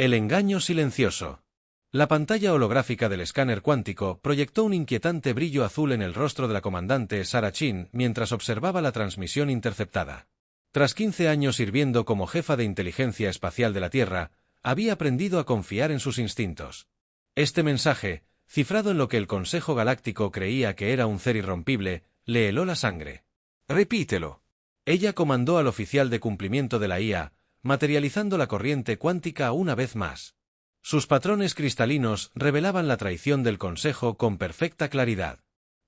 El engaño silencioso. La pantalla holográfica del escáner cuántico proyectó un inquietante brillo azul en el rostro de la comandante Sarah Chin mientras observaba la transmisión interceptada. Tras 15 años sirviendo como jefa de inteligencia espacial de la Tierra, había aprendido a confiar en sus instintos. Este mensaje, cifrado en lo que el Consejo Galáctico creía que era un ser irrompible, le heló la sangre. Repítelo. Ella comandó al oficial de cumplimiento de la IA, materializando la corriente cuántica una vez más. Sus patrones cristalinos revelaban la traición del Consejo con perfecta claridad.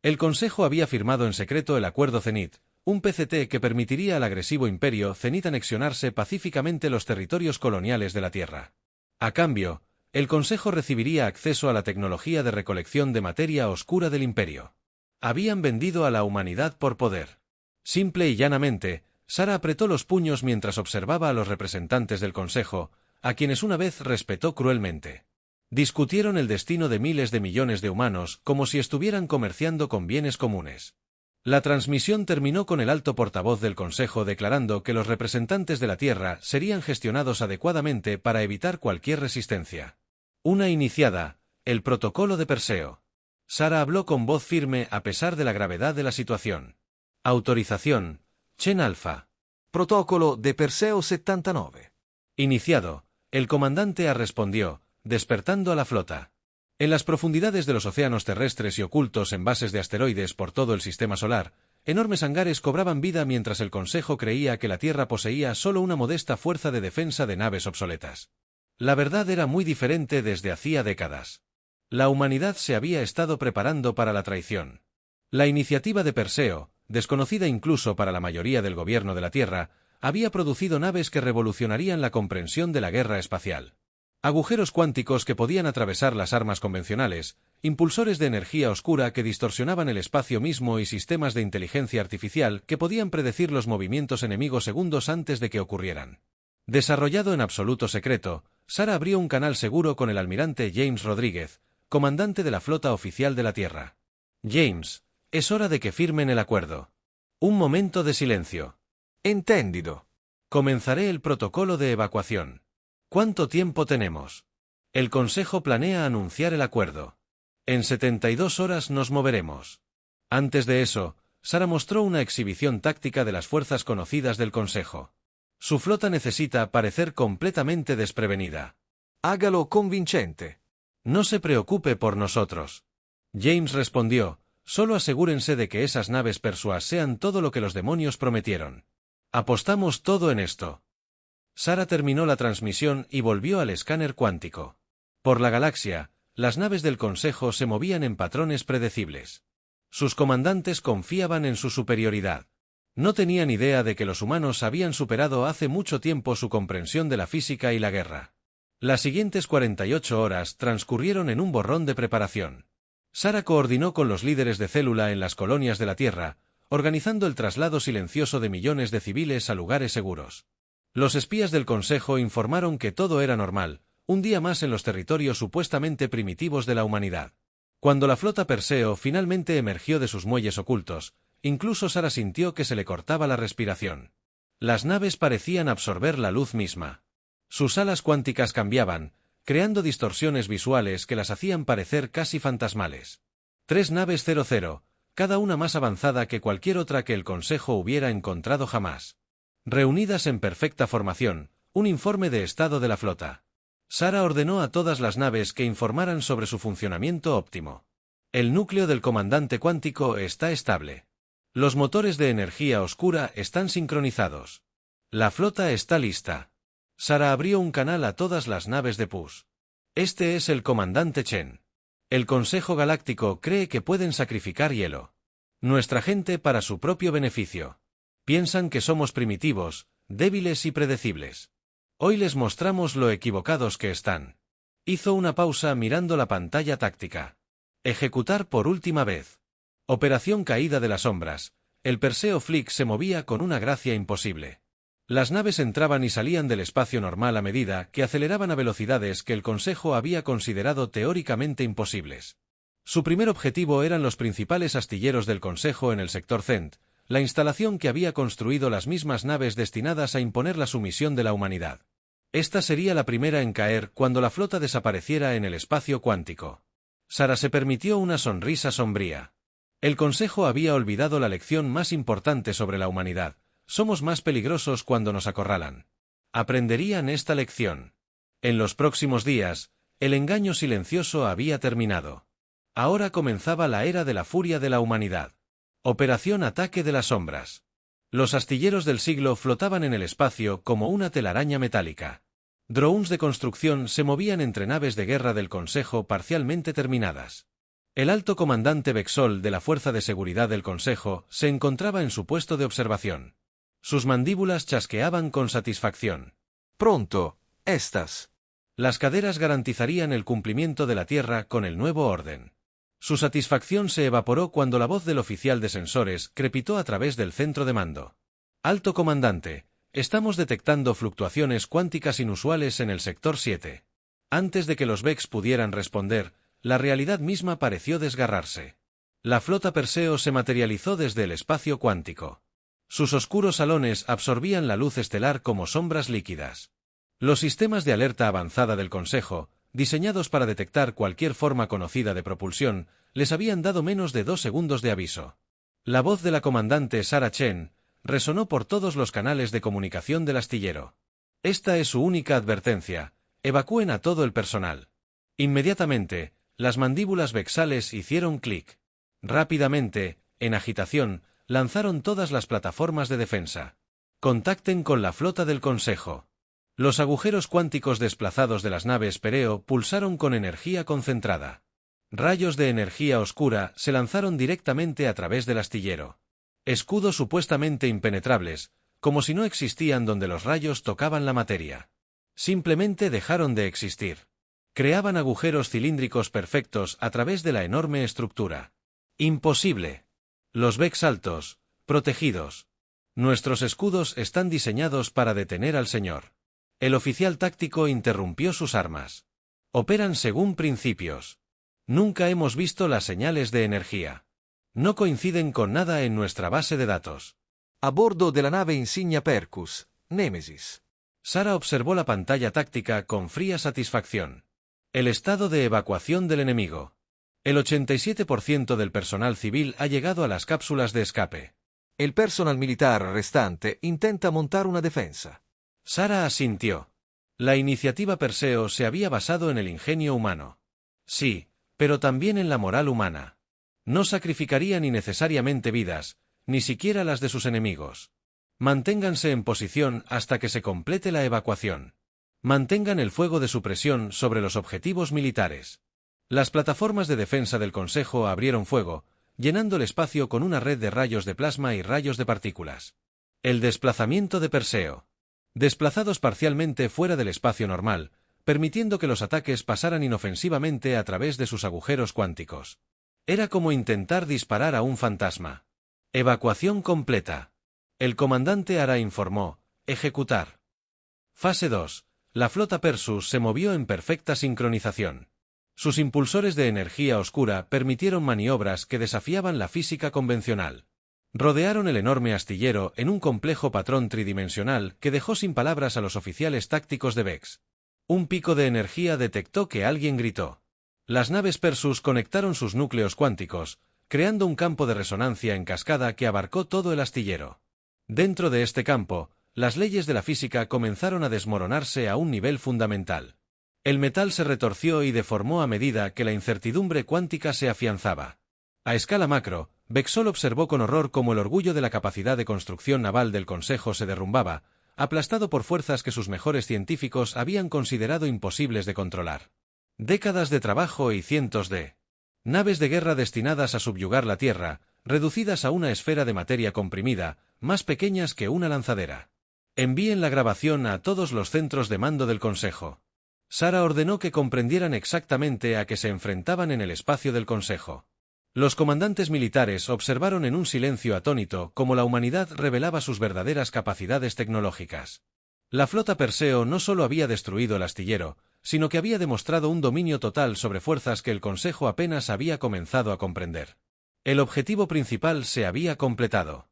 El Consejo había firmado en secreto el Acuerdo Zenit, un PCT que permitiría al agresivo Imperio Zenit anexionarse pacíficamente los territorios coloniales de la Tierra. A cambio, el Consejo recibiría acceso a la tecnología de recolección de materia oscura del Imperio. Habían vendido a la humanidad por poder. Simple y llanamente, Sarah apretó los puños mientras observaba a los representantes del Consejo, a quienes una vez respetó cruelmente. Discutieron el destino de miles de millones de humanos como si estuvieran comerciando con bienes comunes. La transmisión terminó con el alto portavoz del Consejo declarando que los representantes de la Tierra serían gestionados adecuadamente para evitar cualquier resistencia. Una iniciada, el protocolo de Perseo. Sarah habló con voz firme a pesar de la gravedad de la situación. Autorización, Chen Alpha. Protocolo de Perseo 79. Iniciado, el comandante A respondió, despertando a la flota. En las profundidades de los océanos terrestres y ocultos en bases de asteroides por todo el sistema solar, enormes hangares cobraban vida mientras el Consejo creía que la Tierra poseía solo una modesta fuerza de defensa de naves obsoletas. La verdad era muy diferente desde hacía décadas. La humanidad se había estado preparando para la traición. La iniciativa de Perseo, desconocida incluso para la mayoría del gobierno de la Tierra, había producido naves que revolucionarían la comprensión de la guerra espacial. Agujeros cuánticos que podían atravesar las armas convencionales, impulsores de energía oscura que distorsionaban el espacio mismo y sistemas de inteligencia artificial que podían predecir los movimientos enemigos segundos antes de que ocurrieran. Desarrollado en absoluto secreto, Sarah abrió un canal seguro con el almirante James Rodríguez, comandante de la flota oficial de la Tierra. James, es hora de que firmen el acuerdo. Un momento de silencio. Entendido. Comenzaré el protocolo de evacuación. ¿Cuánto tiempo tenemos? El Consejo planea anunciar el acuerdo. En 72 horas nos moveremos. Antes de eso, Sarah mostró una exhibición táctica de las fuerzas conocidas del Consejo. Su flota necesita parecer completamente desprevenida. Hágalo convincente. No se preocupe por nosotros. James respondió, solo asegúrense de que esas naves Persuas sean todo lo que los demonios prometieron. Apostamos todo en esto. Sarah terminó la transmisión y volvió al escáner cuántico. Por la galaxia, las naves del Consejo se movían en patrones predecibles. Sus comandantes confiaban en su superioridad. No tenían idea de que los humanos habían superado hace mucho tiempo su comprensión de la física y la guerra. Las siguientes 48 horas transcurrieron en un borrón de preparación. Sarah coordinó con los líderes de célula en las colonias de la Tierra, organizando el traslado silencioso de millones de civiles a lugares seguros. Los espías del Consejo informaron que todo era normal, un día más en los territorios supuestamente primitivos de la humanidad. Cuando la flota Perseo finalmente emergió de sus muelles ocultos, incluso Sarah sintió que se le cortaba la respiración. Las naves parecían absorber la luz misma. Sus alas cuánticas cambiaban, creando distorsiones visuales que las hacían parecer casi fantasmales. 3 naves 00, cada una más avanzada que cualquier otra que el Consejo hubiera encontrado jamás. Reunidas en perfecta formación, un informe de estado de la flota. Sarah ordenó a todas las naves que informaran sobre su funcionamiento óptimo. El núcleo del comandante cuántico está estable. Los motores de energía oscura están sincronizados. La flota está lista. Sarah abrió un canal a todas las naves de PUS. Este es el comandante Chen. El Consejo Galáctico cree que pueden sacrificar hielo. Nuestra gente para su propio beneficio. Piensan que somos primitivos, débiles y predecibles. Hoy les mostramos lo equivocados que están. Hizo una pausa mirando la pantalla táctica. Ejecutar por última vez. Operación Caída de las Sombras. El Perseo Flick se movía con una gracia imposible. Las naves entraban y salían del espacio normal a medida que aceleraban a velocidades que el Consejo había considerado teóricamente imposibles. Su primer objetivo eran los principales astilleros del Consejo en el sector Cent, la instalación que había construido las mismas naves destinadas a imponer la sumisión de la humanidad. Esta sería la primera en caer cuando la flota desapareciera en el espacio cuántico. Sara se permitió una sonrisa sombría. El Consejo había olvidado la lección más importante sobre la humanidad: somos más peligrosos cuando nos acorralan. Aprenderían esta lección. En los próximos días, el engaño silencioso había terminado. Ahora comenzaba la era de la furia de la humanidad. Operación Ataque de las Sombras. Los astilleros del siglo flotaban en el espacio como una telaraña metálica. Drones de construcción se movían entre naves de guerra del Consejo parcialmente terminadas. El alto comandante Bexol de la Fuerza de Seguridad del Consejo se encontraba en su puesto de observación. Sus mandíbulas chasqueaban con satisfacción. Pronto, estas. Las caderas garantizarían el cumplimiento de la Tierra con el nuevo orden. Su satisfacción se evaporó cuando la voz del oficial de sensores crepitó a través del centro de mando. Alto comandante, estamos detectando fluctuaciones cuánticas inusuales en el sector 7. Antes de que los Vex pudieran responder, la realidad misma pareció desgarrarse. La flota Perseo se materializó desde el espacio cuántico. Sus oscuros salones absorbían la luz estelar como sombras líquidas. Los sistemas de alerta avanzada del Consejo, diseñados para detectar cualquier forma conocida de propulsión, les habían dado menos de 2 segundos de aviso. La voz de la comandante Sara Chen resonó por todos los canales de comunicación del astillero. Esta es su única advertencia: evacúen a todo el personal. Inmediatamente, las mandíbulas vexales hicieron clic. Rápidamente, en agitación, lanzaron todas las plataformas de defensa. Contacten con la flota del Consejo. Los agujeros cuánticos desplazados de las naves Pereo pulsaron con energía concentrada. Rayos de energía oscura se lanzaron directamente a través del astillero. Escudos supuestamente impenetrables, como si no existían donde los rayos tocaban la materia. Simplemente dejaron de existir. Creaban agujeros cilíndricos perfectos a través de la enorme estructura. Imposible. Los Vex altos, protegidos. Nuestros escudos están diseñados para detener al señor. El oficial táctico interrumpió sus armas. Operan según principios. Nunca hemos visto las señales de energía. No coinciden con nada en nuestra base de datos. A bordo de la nave insignia Percus, Némesis. Sara observó la pantalla táctica con fría satisfacción. El estado de evacuación del enemigo. El 87% del personal civil ha llegado a las cápsulas de escape. El personal militar restante intenta montar una defensa. Sara asintió. La iniciativa Perseo se había basado en el ingenio humano. Sí, pero también en la moral humana. No sacrificarían innecesariamente vidas, ni siquiera las de sus enemigos. Manténganse en posición hasta que se complete la evacuación. Mantengan el fuego de supresión sobre los objetivos militares. Las plataformas de defensa del Consejo abrieron fuego, llenando el espacio con una red de rayos de plasma y rayos de partículas. El desplazamiento de Perseo. Desplazados parcialmente fuera del espacio normal, permitiendo que los ataques pasaran inofensivamente a través de sus agujeros cuánticos. Era como intentar disparar a un fantasma. Evacuación completa. El comandante Ara informó: ejecutar. Fase 2. La flota Perseus se movió en perfecta sincronización. Sus impulsores de energía oscura permitieron maniobras que desafiaban la física convencional. Rodearon el enorme astillero en un complejo patrón tridimensional que dejó sin palabras a los oficiales tácticos de Vex. Un pico de energía detectó que alguien gritó. Las naves Perseus conectaron sus núcleos cuánticos, creando un campo de resonancia en cascada que abarcó todo el astillero. Dentro de este campo, las leyes de la física comenzaron a desmoronarse a un nivel fundamental. El metal se retorció y deformó a medida que la incertidumbre cuántica se afianzaba. A escala macro, Bexol observó con horror cómo el orgullo de la capacidad de construcción naval del Consejo se derrumbaba, aplastado por fuerzas que sus mejores científicos habían considerado imposibles de controlar. Décadas de trabajo y cientos de naves de guerra destinadas a subyugar la Tierra, reducidas a una esfera de materia comprimida, más pequeñas que una lanzadera. Envíen la grabación a todos los centros de mando del Consejo. Sara ordenó que comprendieran exactamente a qué se enfrentaban en el espacio del Consejo. Los comandantes militares observaron en un silencio atónito cómo la humanidad revelaba sus verdaderas capacidades tecnológicas. La flota Perseo no solo había destruido el astillero, sino que había demostrado un dominio total sobre fuerzas que el Consejo apenas había comenzado a comprender. El objetivo principal se había completado.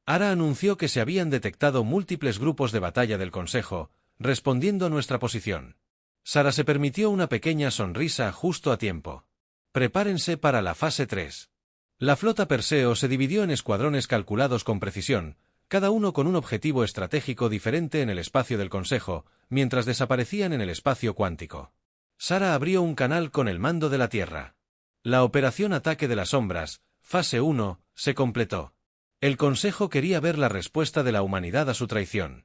Ara anunció que se habían detectado múltiples grupos de batalla del Consejo, respondiendo a nuestra posición. Sara se permitió una pequeña sonrisa justo a tiempo. Prepárense para la fase 3. La flota Perseo se dividió en escuadrones calculados con precisión, cada uno con un objetivo estratégico diferente en el espacio del Consejo, mientras desaparecían en el espacio cuántico. Sara abrió un canal con el mando de la Tierra. La operación Ataque de las Sombras, fase 1, se completó. El Consejo quería ver la respuesta de la humanidad a su traición.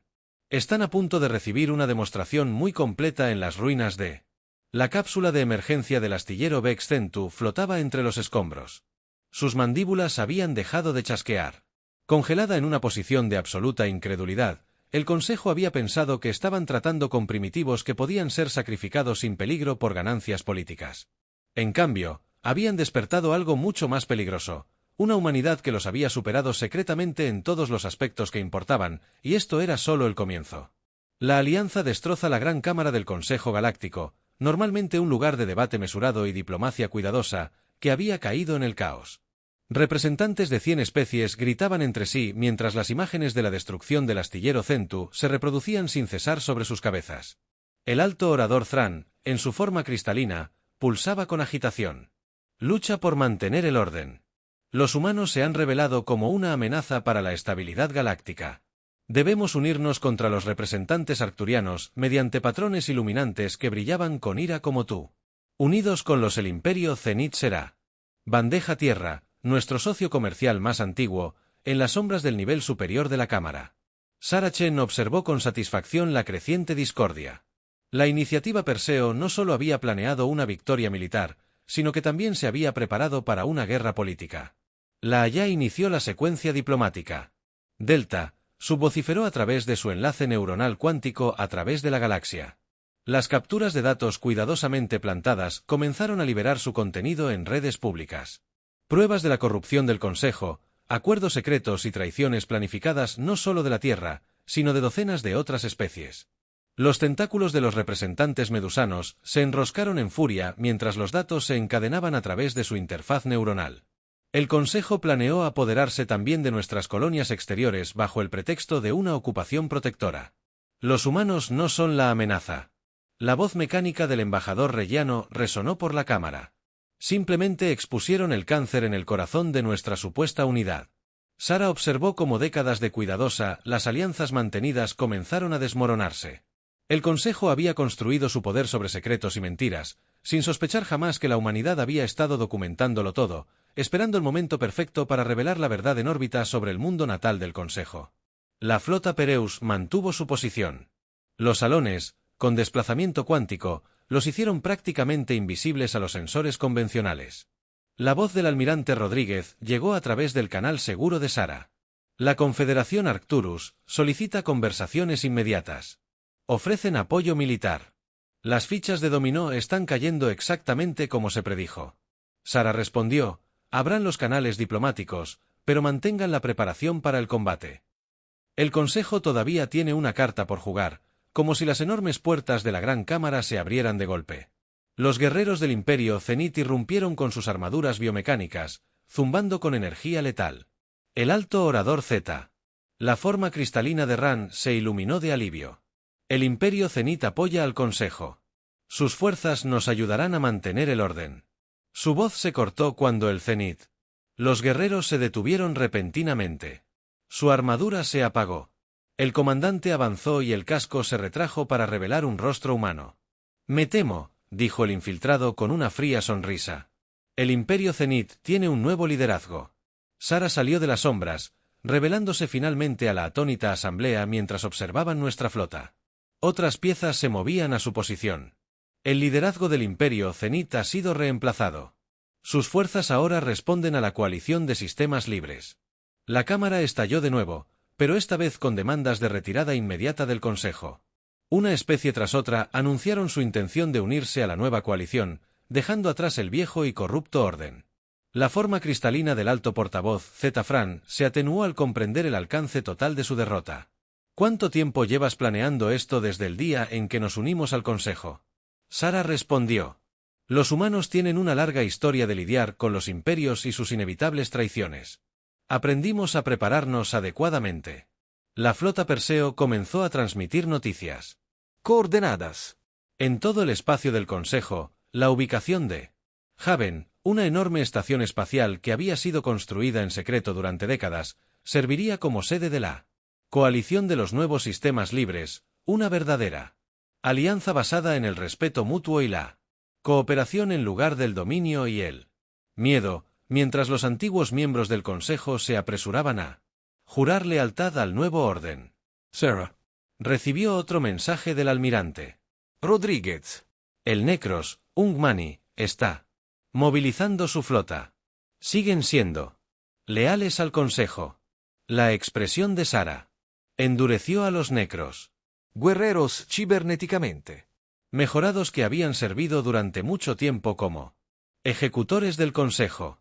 Están a punto de recibir una demostración muy completa en las ruinas de... La cápsula de emergencia del astillero Vex Centu flotaba entre los escombros. Sus mandíbulas habían dejado de chasquear. Congelada en una posición de absoluta incredulidad, el Consejo había pensado que estaban tratando con primitivos que podían ser sacrificados sin peligro por ganancias políticas. En cambio, habían despertado algo mucho más peligroso, una humanidad que los había superado secretamente en todos los aspectos que importaban, y esto era solo el comienzo. La Alianza destroza la Gran Cámara del Consejo Galáctico, normalmente un lugar de debate mesurado y diplomacia cuidadosa, que había caído en el caos. Representantes de 100 especies gritaban entre sí mientras las imágenes de la destrucción del astillero Centu se reproducían sin cesar sobre sus cabezas. El alto orador Thran, en su forma cristalina, pulsaba con agitación. Lucha por mantener el orden. Los humanos se han revelado como una amenaza para la estabilidad galáctica. Debemos unirnos contra los representantes arcturianos mediante patrones iluminantes que brillaban con ira como tú. Unidos con los el Imperio Zenith será. Bandeja Tierra, nuestro socio comercial más antiguo, en las sombras del nivel superior de la Cámara. Sara Chen observó con satisfacción la creciente discordia. La iniciativa Perseo no solo había planeado una victoria militar, sino que también se había preparado para una guerra política. La Haya inició la secuencia diplomática. Delta subvociferó a través de su enlace neuronal cuántico a través de la galaxia. Las capturas de datos cuidadosamente plantadas comenzaron a liberar su contenido en redes públicas. Pruebas de la corrupción del Consejo, acuerdos secretos y traiciones planificadas no solo de la Tierra, sino de docenas de otras especies. Los tentáculos de los representantes medusanos se enroscaron en furia mientras los datos se encadenaban a través de su interfaz neuronal. El Consejo planeó apoderarse también de nuestras colonias exteriores bajo el pretexto de una ocupación protectora. Los humanos no son la amenaza. La voz mecánica del embajador reyano resonó por la cámara. Simplemente expusieron el cáncer en el corazón de nuestra supuesta unidad. Sara observó cómo décadas de cuidadosa, las alianzas mantenidas comenzaron a desmoronarse. El Consejo había construido su poder sobre secretos y mentiras, sin sospechar jamás que la humanidad había estado documentándolo todo, esperando el momento perfecto para revelar la verdad en órbita sobre el mundo natal del Consejo. La flota Pereus mantuvo su posición. Los salones, con desplazamiento cuántico, los hicieron prácticamente invisibles a los sensores convencionales. La voz del almirante Rodríguez llegó a través del canal seguro de Sara. La Confederación Arcturus solicita conversaciones inmediatas. Ofrecen apoyo militar. Las fichas de dominó están cayendo exactamente como se predijo. Sara respondió, abran los canales diplomáticos, pero mantengan la preparación para el combate. El Consejo todavía tiene una carta por jugar, como si las enormes puertas de la Gran Cámara se abrieran de golpe. Los guerreros del Imperio Zenith irrumpieron con sus armaduras biomecánicas, zumbando con energía letal. El alto orador Z. La forma cristalina de Ran se iluminó de alivio. El Imperio Zenith apoya al Consejo. Sus fuerzas nos ayudarán a mantener el orden. Su voz se cortó cuando el Zenith. Los guerreros se detuvieron repentinamente. Su armadura se apagó. El comandante avanzó y el casco se retrajo para revelar un rostro humano. Me temo, dijo el infiltrado con una fría sonrisa. El Imperio Zenith tiene un nuevo liderazgo. Sara salió de las sombras, revelándose finalmente a la atónita asamblea mientras observaban nuestra flota. Otras piezas se movían a su posición. El liderazgo del Imperio Zenith ha sido reemplazado. Sus fuerzas ahora responden a la coalición de sistemas libres. La Cámara estalló de nuevo, pero esta vez con demandas de retirada inmediata del Consejo. Una especie tras otra anunciaron su intención de unirse a la nueva coalición, dejando atrás el viejo y corrupto orden. La forma cristalina del alto portavoz, Z. Fran, se atenuó al comprender el alcance total de su derrota. ¿Cuánto tiempo llevas planeando esto desde el día en que nos unimos al Consejo? Sara respondió. Los humanos tienen una larga historia de lidiar con los imperios y sus inevitables traiciones. Aprendimos a prepararnos adecuadamente. La flota Perseo comenzó a transmitir noticias. Coordenadas. En todo el espacio del Consejo, la ubicación de Haven, una enorme estación espacial que había sido construida en secreto durante décadas, serviría como sede de la Coalición de los Nuevos Sistemas Libres, una verdadera alianza basada en el respeto mutuo y la cooperación en lugar del dominio y el miedo, mientras los antiguos miembros del Consejo se apresuraban a jurar lealtad al nuevo orden. Sarah. Recibió otro mensaje del almirante Rodríguez. El Necros, Ungmani, está movilizando su flota. Siguen siendo leales al Consejo. La expresión de Sara endureció a los Necros. Guerreros cibernéticamente. Mejorados que habían servido durante mucho tiempo como ejecutores del Consejo.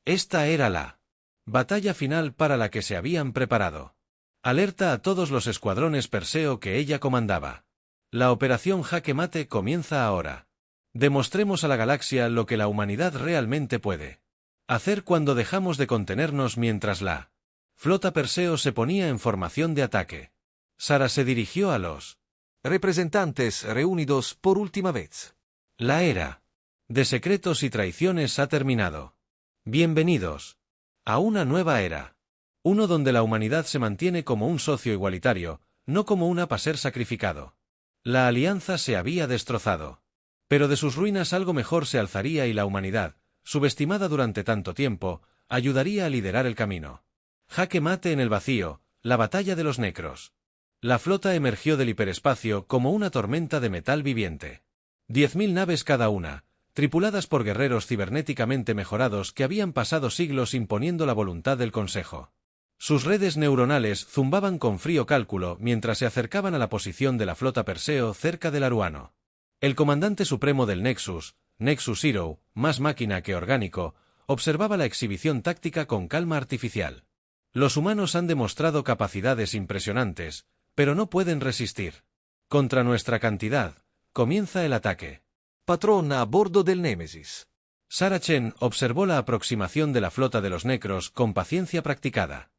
Esta era la batalla final para la que se habían preparado. Alerta a todos los escuadrones Perseo que ella comandaba. La operación Jaque Mate comienza ahora. Demostremos a la galaxia lo que la humanidad realmente puede hacer cuando dejamos de contenernos mientras la flota Perseo se ponía en formación de ataque. Sara se dirigió a los representantes reunidos por última vez. La era de secretos y traiciones ha terminado. Bienvenidos a una nueva era. Uno donde la humanidad se mantiene como un socio igualitario, no como una para ser sacrificado. La alianza se había destrozado. Pero de sus ruinas algo mejor se alzaría y la humanidad, subestimada durante tanto tiempo, ayudaría a liderar el camino. Jaque mate en el vacío, la batalla de los Necros. La flota emergió del hiperespacio como una tormenta de metal viviente. 10.000 naves cada una, tripuladas por guerreros cibernéticamente mejorados que habían pasado siglos imponiendo la voluntad del Consejo. Sus redes neuronales zumbaban con frío cálculo mientras se acercaban a la posición de la flota Perseo cerca del Aruano. El comandante supremo del Nexus, Nexus Zero, más máquina que orgánico, observaba la exhibición táctica con calma artificial. Los humanos han demostrado capacidades impresionantes, pero no pueden resistir. Contra nuestra cantidad, comienza el ataque. Patrón a bordo del Némesis. Sara Chen observó la aproximación de la flota de los Necros con paciencia practicada.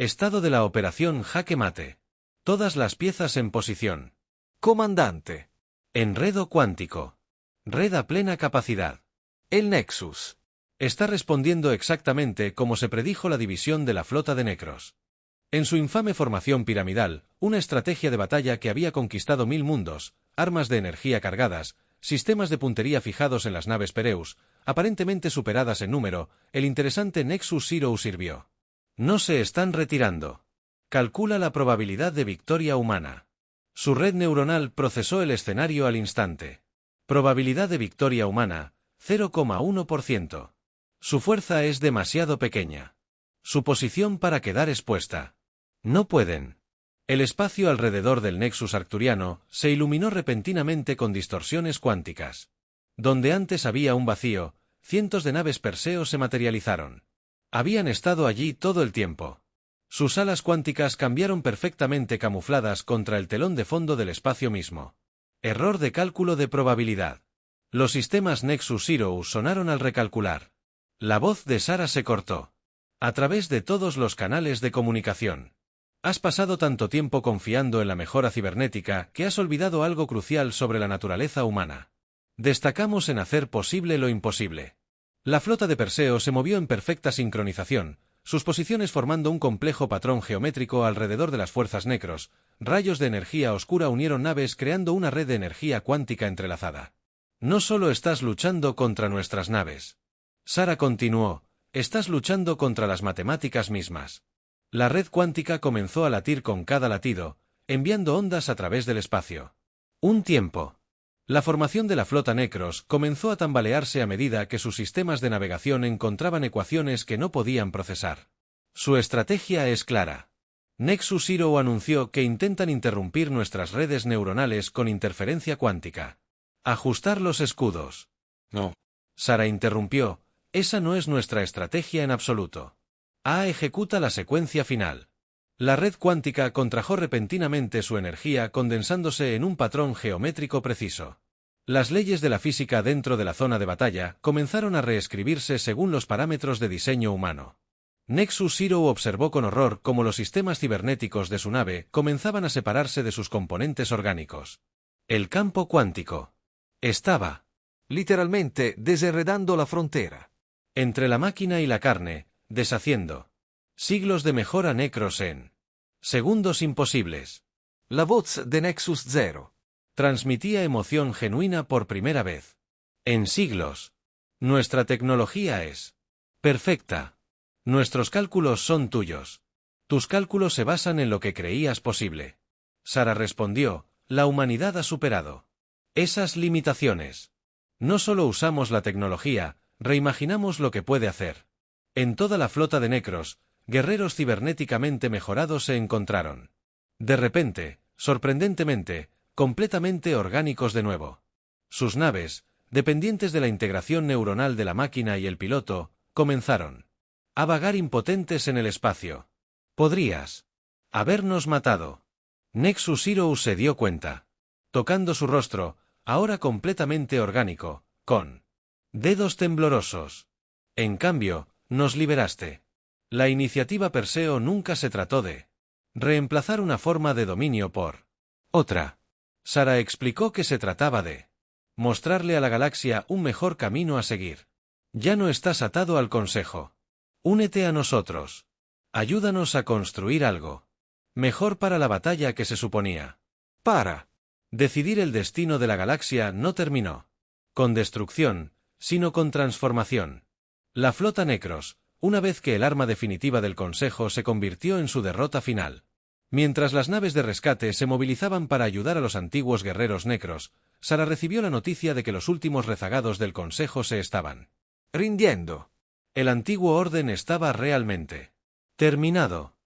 Estado de la operación Jaque Mate. Todas las piezas en posición. Comandante. Enredo cuántico. Red a plena capacidad. El Nexus. Está respondiendo exactamente como se predijo la división de la flota de Necros. En su infame formación piramidal, una estrategia de batalla que había conquistado 1000 mundos, armas de energía cargadas, sistemas de puntería fijados en las naves Pereus, aparentemente superadas en número, el interesante Nexus Zero sirvió. No se están retirando. Calcula la probabilidad de victoria humana. Su red neuronal procesó el escenario al instante. Probabilidad de victoria humana, 0,1%. Su fuerza es demasiado pequeña. Su posición para quedar expuesta. No pueden. El espacio alrededor del Nexus arcturiano se iluminó repentinamente con distorsiones cuánticas. Donde antes había un vacío, cientos de naves Perseo se materializaron. Habían estado allí todo el tiempo. Sus alas cuánticas cambiaron perfectamente camufladas contra el telón de fondo del espacio mismo. Error de cálculo de probabilidad. Los sistemas Nexus Zero sonaron al recalcular. La voz de Sara se cortó. A través de todos los canales de comunicación. Has pasado tanto tiempo confiando en la mejora cibernética que has olvidado algo crucial sobre la naturaleza humana. Destacamos en hacer posible lo imposible. La flota de Perseo se movió en perfecta sincronización, sus posiciones formando un complejo patrón geométrico alrededor de las fuerzas Necros. Rayos de energía oscura unieron naves creando una red de energía cuántica entrelazada. No solo estás luchando contra nuestras naves. Sara continuó, estás luchando contra las matemáticas mismas. La red cuántica comenzó a latir con cada latido, enviando ondas a través del espacio. Un tiempo. La formación de la flota Necros comenzó a tambalearse a medida que sus sistemas de navegación encontraban ecuaciones que no podían procesar. Su estrategia es clara. Nexus Zero anunció que intentan interrumpir nuestras redes neuronales con interferencia cuántica. Ajustar los escudos. No. Sara interrumpió, esa no es nuestra estrategia en absoluto. Ejecuta la secuencia final. La red cuántica contrajo repentinamente su energía condensándose en un patrón geométrico preciso. Las leyes de la física dentro de la zona de batalla comenzaron a reescribirse según los parámetros de diseño humano. Nexus Zero observó con horror cómo los sistemas cibernéticos de su nave comenzaban a separarse de sus componentes orgánicos. El campo cuántico. Estaba literalmente desenredando la frontera. entre la máquina y la carne, deshaciendo siglos de mejora Necros en segundos imposibles. La voz de Nexus Zero Transmitía emoción genuina por primera vez. En siglos. Nuestra tecnología es perfecta. Nuestros cálculos son tuyos. Tus cálculos se basan en lo que creías posible. Sara respondió, la humanidad ha superado esas limitaciones. No solo usamos la tecnología, reimaginamos lo que puede hacer. En toda la flota de Necros, guerreros cibernéticamente mejorados se encontraron. De repente, sorprendentemente, completamente orgánicos de nuevo. Sus naves, dependientes de la integración neuronal de la máquina y el piloto, comenzaron a vagar impotentes en el espacio. Podrías habernos matado. Nexus Zero se dio cuenta. Tocando su rostro, ahora completamente orgánico, con dedos temblorosos. En cambio, nos liberaste. La iniciativa Perseo nunca se trató de reemplazar una forma de dominio por otra. Sara explicó que se trataba de mostrarle a la galaxia un mejor camino a seguir. Ya no estás atado al Consejo. Únete a nosotros. Ayúdanos a construir algo mejor para la batalla que se suponía. Para decidir el destino de la galaxia no terminó con destrucción, sino con transformación. La flota Necros, una vez que el arma definitiva del Consejo se convirtió en su derrota final. Mientras las naves de rescate se movilizaban para ayudar a los antiguos guerreros Necros, Sara recibió la noticia de que los últimos rezagados del Consejo se estaban rindiendo. El antiguo orden estaba realmente terminado.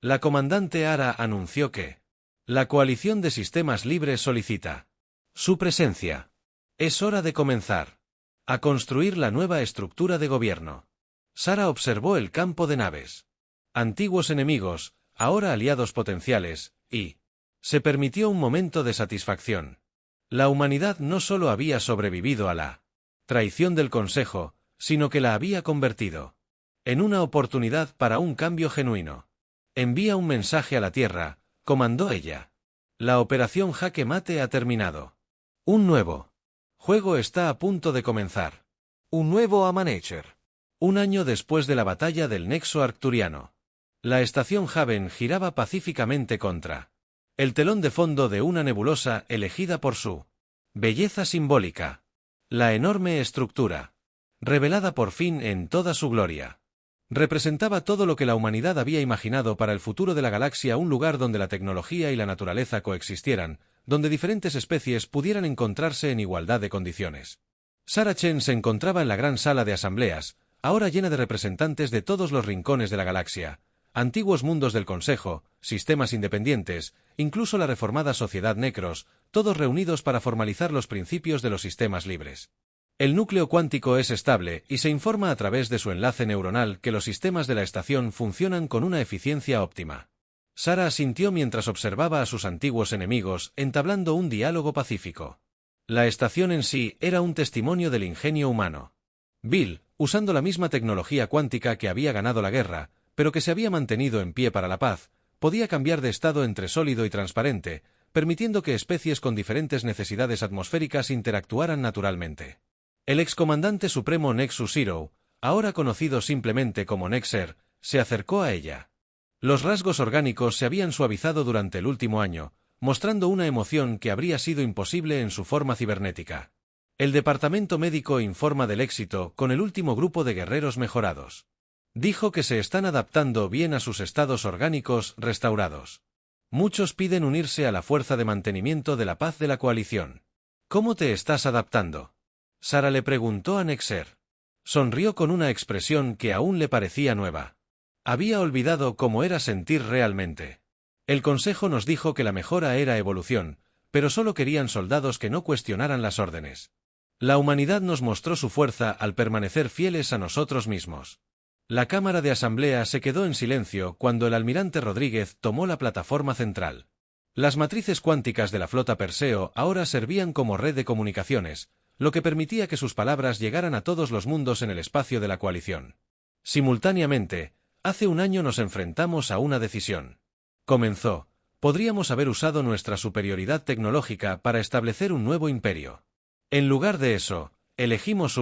La comandante Ara anunció que la coalición de sistemas libres solicita su presencia. Es hora de comenzar a construir la nueva estructura de gobierno. Sara observó el campo de naves. Antiguos enemigos, ahora aliados potenciales, y se permitió un momento de satisfacción. La humanidad no solo había sobrevivido a la traición del Consejo, sino que la había convertido en una oportunidad para un cambio genuino. Envía un mensaje a la Tierra, comandó ella. La operación Jaque Mate ha terminado. Un nuevo juego está a punto de comenzar. Un nuevo amanecer. Un año después de la batalla del Nexo Arcturiano. La estación Haven giraba pacíficamente contra el telón de fondo de una nebulosa elegida por su belleza simbólica. La enorme estructura, revelada por fin en toda su gloria, representaba todo lo que la humanidad había imaginado para el futuro de la galaxia, un lugar donde la tecnología y la naturaleza coexistieran, donde diferentes especies pudieran encontrarse en igualdad de condiciones. Sara Chen se encontraba en la gran sala de asambleas, ahora llena de representantes de todos los rincones de la galaxia, antiguos mundos del Consejo, sistemas independientes, incluso la reformada sociedad Necros, todos reunidos para formalizar los principios de los sistemas libres. El núcleo cuántico es estable y se informa a través de su enlace neuronal que los sistemas de la estación funcionan con una eficiencia óptima. Sara asintió mientras observaba a sus antiguos enemigos entablando un diálogo pacífico. La estación en sí era un testimonio del ingenio humano. Bill, usando la misma tecnología cuántica que había ganado la guerra, pero que se había mantenido en pie para la paz, podía cambiar de estado entre sólido y transparente, permitiendo que especies con diferentes necesidades atmosféricas interactuaran naturalmente. El excomandante supremo Nexus Zero, ahora conocido simplemente como Nexer, se acercó a ella. Los rasgos orgánicos se habían suavizado durante el último año, mostrando una emoción que habría sido imposible en su forma cibernética. El departamento médico informa del éxito con el último grupo de guerreros mejorados. Dijo que se están adaptando bien a sus estados orgánicos restaurados. Muchos piden unirse a la fuerza de mantenimiento de la paz de la coalición. ¿Cómo te estás adaptando? Sara le preguntó a Nexer. Sonrió con una expresión que aún le parecía nueva. Había olvidado cómo era sentir realmente. El Consejo nos dijo que la mejora era evolución, pero solo querían soldados que no cuestionaran las órdenes. La humanidad nos mostró su fuerza al permanecer fieles a nosotros mismos. La Cámara de Asamblea se quedó en silencio cuando el almirante Rodríguez tomó la plataforma central. Las matrices cuánticas de la flota Perseo ahora servían como red de comunicaciones, lo que permitía que sus palabras llegaran a todos los mundos en el espacio de la coalición. Simultáneamente, hace un año nos enfrentamos a una decisión. Comenzó, Podríamos haber usado nuestra superioridad tecnológica para establecer un nuevo imperio. En lugar de eso, elegimos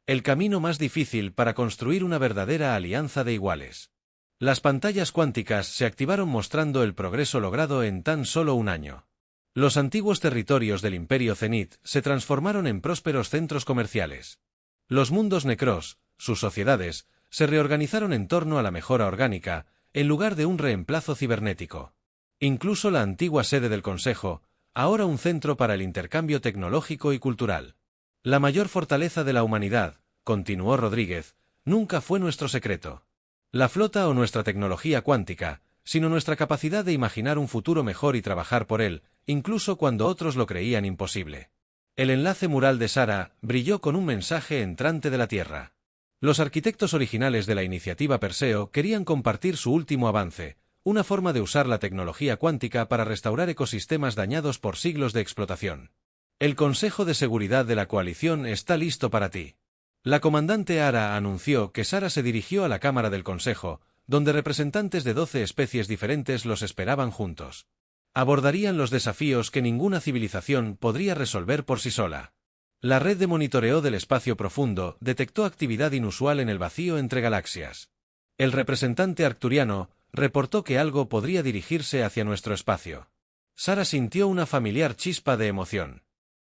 el camino más difícil para construir una verdadera alianza de iguales. Las pantallas cuánticas se activaron mostrando el progreso logrado en tan solo un año. Los antiguos territorios del Imperio Zenith se transformaron en prósperos centros comerciales. Los mundos Necros, sus sociedades, se reorganizaron en torno a la mejora orgánica, en lugar de un reemplazo cibernético. Incluso la antigua sede del Consejo, ahora un centro para el intercambio tecnológico y cultural. La mayor fortaleza de la humanidad, continuó Rodríguez, nunca fue nuestro secreto. La flota o nuestra tecnología cuántica, sino nuestra capacidad de imaginar un futuro mejor y trabajar por él, incluso cuando otros lo creían imposible. El enlace mural de Sara brilló con un mensaje entrante de la Tierra. Los arquitectos originales de la iniciativa Perseo querían compartir su último avance, una forma de usar la tecnología cuántica para restaurar ecosistemas dañados por siglos de explotación. El Consejo de Seguridad de la Coalición está listo para ti. La comandante Ara anunció que Sara se dirigió a la Cámara del Consejo, donde representantes de 12 especies diferentes los esperaban juntos. Abordarían los desafíos que ninguna civilización podría resolver por sí sola. La red de monitoreo del espacio profundo detectó actividad inusual en el vacío entre galaxias. El representante arcturiano reportó que algo podría dirigirse hacia nuestro espacio. Sara sintió una familiar chispa de emoción.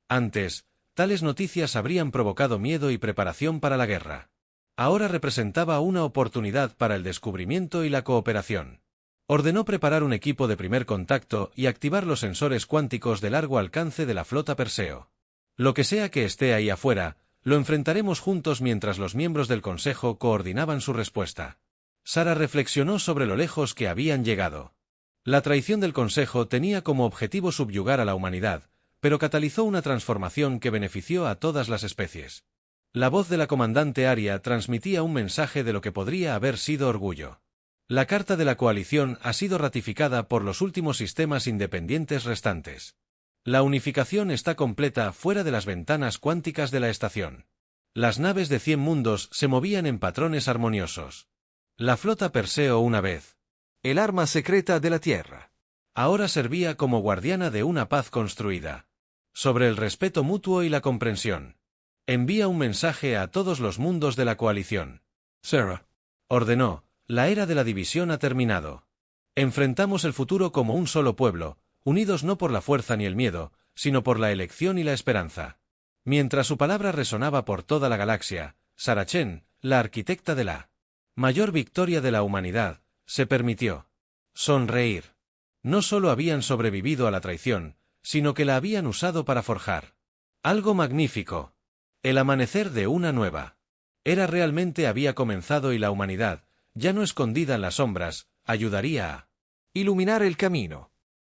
Antes, tales noticias habrían provocado miedo y preparación para la guerra. Ahora representaba una oportunidad para el descubrimiento y la cooperación. Ordenó preparar un equipo de primer contacto y activar los sensores cuánticos de largo alcance de la flota Perseo. Lo que sea que esté ahí afuera, lo enfrentaremos juntos mientras los miembros del Consejo coordinaban su respuesta. Sara reflexionó sobre lo lejos que habían llegado. La traición del Consejo tenía como objetivo subyugar a la humanidad, pero catalizó una transformación que benefició a todas las especies. La voz de la comandante Aria transmitía un mensaje de lo que podría haber sido orgullo. La Carta de la Coalición ha sido ratificada por los últimos sistemas independientes restantes. La unificación está completa fuera de las ventanas cuánticas de la estación. Las naves de 100 mundos se movían en patrones armoniosos. La flota Perseo una vez, el arma secreta de la Tierra, ahora servía como guardiana de una paz construida sobre el respeto mutuo y la comprensión. Envía un mensaje a todos los mundos de la coalición. Sara ordenó, la era de la división ha terminado. Enfrentamos el futuro como un solo pueblo, unidos no por la fuerza ni el miedo, sino por la elección y la esperanza. Mientras su palabra resonaba por toda la galaxia, Sara Chen, la arquitecta de la mayor victoria de la humanidad, se permitió sonreír. No solo habían sobrevivido a la traición, sino que la habían usado para forjar algo magnífico. El amanecer de una nueva era realmente había comenzado y la humanidad, ya no escondida en las sombras, ayudaría a iluminar el camino.